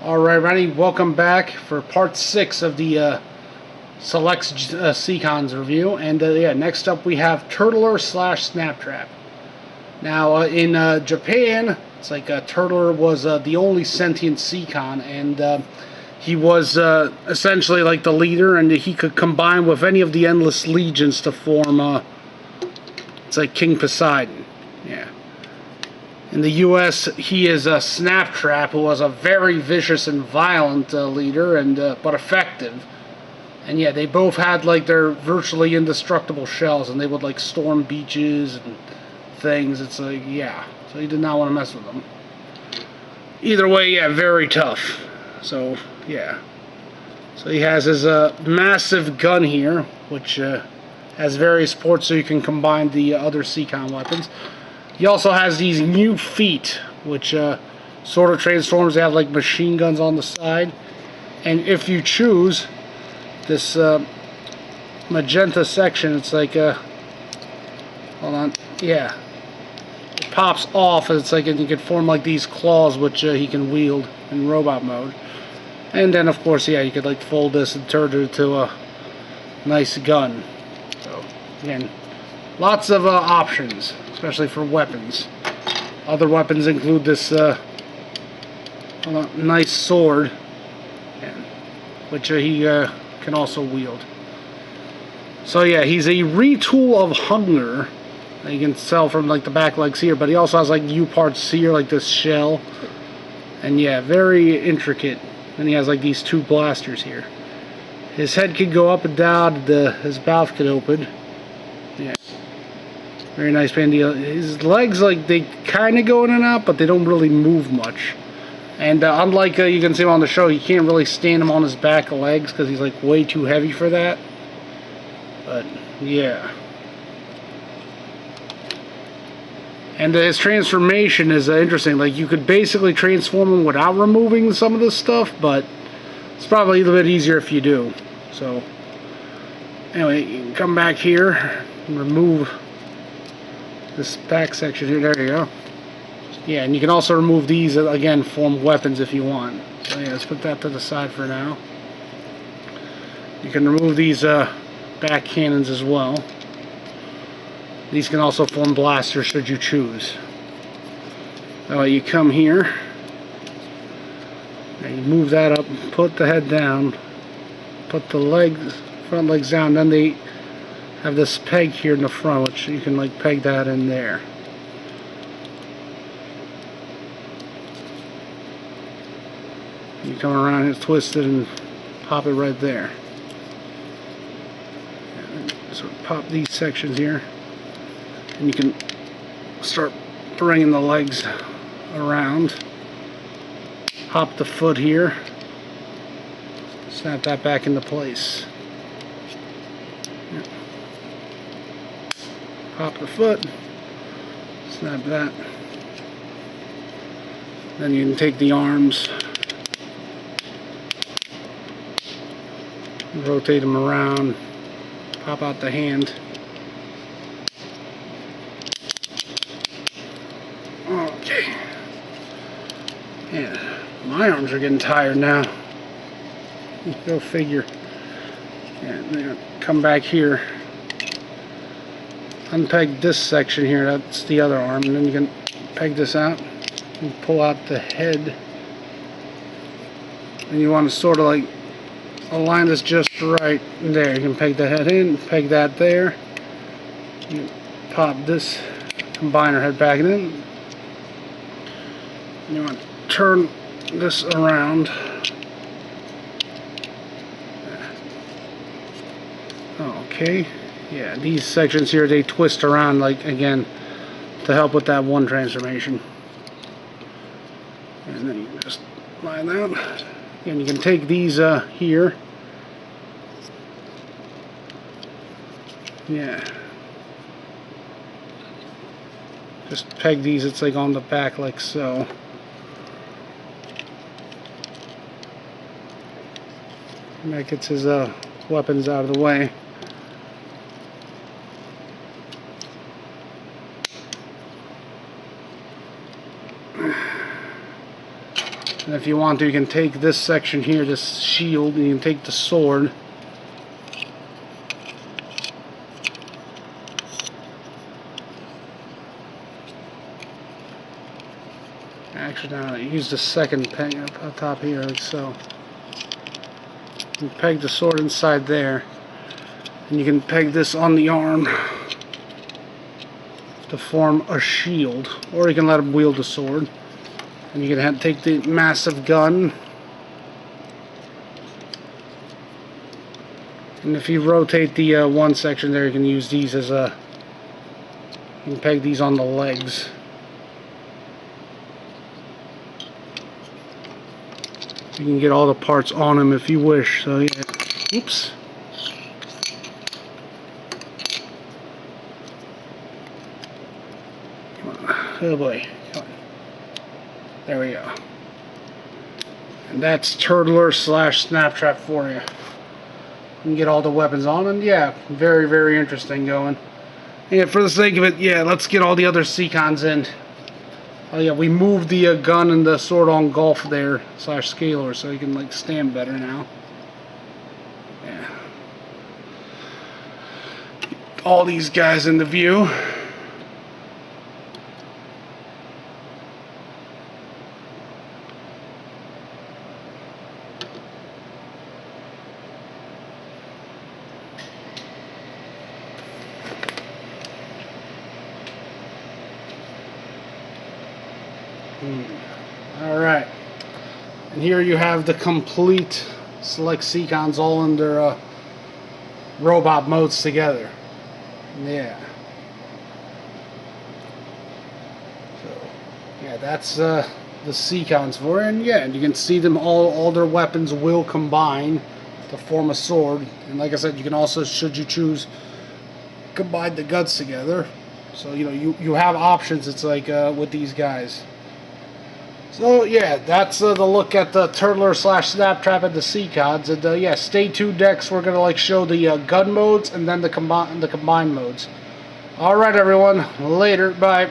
Alright, Ronnie, welcome back for part 6 of the Selects Seacons review. And yeah, next up we have Turtler / Snaptrap. Now, in Japan, it's like Turtler was the only sentient Seacon, and he was essentially like the leader, and he could combine with any of the endless legions to form, it's like King Poseidon. Yeah. In the U.S., he is a Snaptrap, who was a very vicious and violent leader, and but effective. And yeah, they both had like their virtually indestructible shells, and they would like storm beaches and things. It's like, yeah, so you did not want to mess with them. Either way, yeah, very tough. So yeah, so he has his massive gun here, which has various ports, so you can combine the other Seacon weapons. He also has these new feet, which sort of transforms. They have like machine guns on the side, and if you choose this magenta section, it's like hold on, yeah, it pops off, and it's like, and you can form like these claws, which he can wield in robot mode. And then of course, yeah, you could like fold this and turn it into a nice gun. So again, lots of options, especially for weapons. Other weapons include this nice sword, which he can also wield. So yeah, he's a retool of hunger that you can sell from like the back legs here, but he also has like U parts here, like this shell, and yeah, very intricate. And he has like these two blasters here. His head could go up and down, his mouth could open. Yeah. Very nice bandy. His legs, like, they kind of go in and out, but they don't really move much. And unlike you can see him on the show, you can't really stand him on his back legs because he's like way too heavy for that. But yeah. And his transformation is interesting. Like, you could basically transform him without removing some of this stuff, but it's probably a little bit easier if you do. So anyway, you can come back here and remove this back section here. There you go. Yeah, and you can also remove these, again, form weapons if you want. So yeah, let's put that to the side for now. You can remove these back cannons as well. These can also form blasters should you choose. You come here, and you move that up, put the head down, put the legs, front legs down, then they have this peg here in the front, which you can like peg that in there. You come around and twist it and pop it right there. So pop these sections here, and you can start bringing the legs around. Pop the foot here, snap that back into place. Pop the foot, snap that. Then you can take the arms, rotate them around, pop out the hand. Okay. Yeah, my arms are getting tired now. Go figure. And then come back here. Unpeg this section here, that's the other arm, and then you can peg this out and pull out the head. And you want to sort of like align this just right there. You can peg the head in, peg that there. You pop this combiner head back in. And you want to turn this around. Okay. Yeah, these sections here, they twist around, like, again, to help with that one transformation. And then you can just line out. And you can take these here. Yeah. Just peg these, it's like on the back, like so. And that gets his weapons out of the way. And if you want to, you can take this section here, this shield, and you can take the sword. Actually, now use the second peg up top here, like so. You peg the sword inside there, and you can peg this on the arm to form a shield, or you can let him wield the sword. And you can take the massive gun, and if you rotate the one section there, you can use these as a. You can peg these on the legs. You can get all the parts on them if you wish. So yeah. Oops. Come on. Oh boy. Come on. There we go. And that's Turtler / Snaptrap for you. You can get all the weapons on, and yeah, very, very interesting going. Yeah, for the sake of it, yeah, let's get all the other Seacons in. Oh yeah, we moved the gun and the sword on golf there / scalar, so you can like stand better now. Yeah. All these guys in the view. Alright, and here you have the complete select Seacons all in their robot modes together. Yeah. So, yeah, that's the Seacons for it, and yeah, you can see them all their weapons will combine to form a sword. And like I said, you can also, should you choose, combine the guts together. So, you know, you have options, it's like with these guys. So yeah, that's the look at the Turtler / Snaptrap and the Seacons. And yeah, stay tuned next. We're gonna like show the gun modes and then the combined modes. All right, everyone. Later. Bye.